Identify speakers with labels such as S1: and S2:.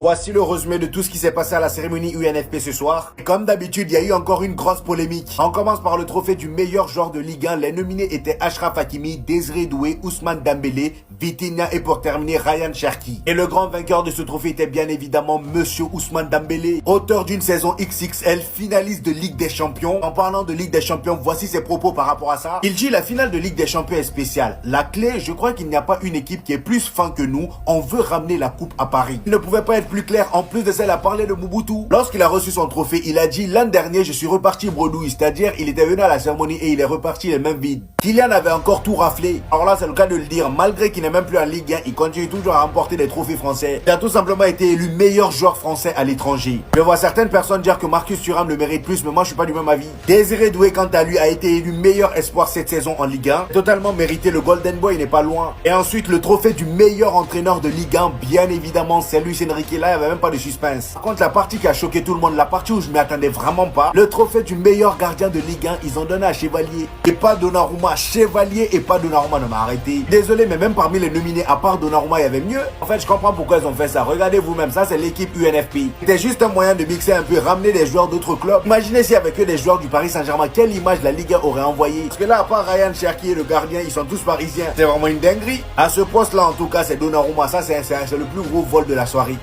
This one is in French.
S1: Voici le résumé de tout ce qui s'est passé à la cérémonie UNFP ce soir. Et comme d'habitude, il y a eu encore une grosse polémique. On commence par le trophée du meilleur joueur de Ligue 1. Les nominés étaient Achraf Hakimi, Désiré Doué, Ousmane Dembélé, Vitinha et pour terminer Ryan Cherki. Et le grand vainqueur de ce trophée était bien évidemment Monsieur Ousmane Dembélé, auteur d'une saison XXL, finaliste de Ligue des Champions. En parlant de Ligue des Champions, voici ses propos par rapport à ça. Il dit la finale de Ligue des Champions est spéciale. La clé, je crois qu'il n'y a pas une équipe qui est plus fin que nous. On veut ramener la coupe à Paris. Il ne pouvait pas être plus clair. En plus de ça, il a parlé de Mobutu. Lorsqu'il a reçu son trophée, il a dit l'an dernier, je suis reparti bredouille. C'est-à-dire, il était venu à la cérémonie et il est reparti les mains vides. Kylian avait encore tout raflé. Alors là, c'est le cas de le dire. Malgré qu'il n'est même plus en Ligue 1, il continue toujours à remporter des trophées français. Il a tout simplement été élu meilleur joueur français à l'étranger. Je vois certaines personnes dire que Marcus Thuram le mérite plus, mais moi, je suis pas du même avis. Désiré Doué, quant à lui, a été élu meilleur espoir cette saison en Ligue 1. Totalement mérité. Le Golden Boy, il n'est pas loin. Et ensuite, le trophée du meilleur entraîneur de Ligue 1, bien évidemment, c'est Luis Enrique. Là, il n'y avait même pas de suspense. Par contre, la partie qui a choqué tout le monde, la partie où je m'y attendais vraiment pas, le trophée du meilleur gardien de Ligue 1, ils ont donné à Chevalier et pas Donnarumma. Chevalier et pas Donnarumma, ne m'a arrêté. Désolé, mais même parmi les nominés, à part Donnarumma, il y avait mieux. En fait, je comprends pourquoi ils ont fait ça. Regardez vous-même, ça c'est l'équipe UNFP. C'était juste un moyen de mixer un peu, ramener des joueurs d'autres clubs. Imaginez s'il y avait que des joueurs du Paris Saint-Germain, quelle image la Ligue 1 aurait envoyé. Parce que là, à part Ryan Cherki et le gardien, ils sont tous parisiens. C'est vraiment une dinguerie. À ce poste-là, en tout cas, c'est Donnarumma. Ça, c'est le plus gros vol de la soirée.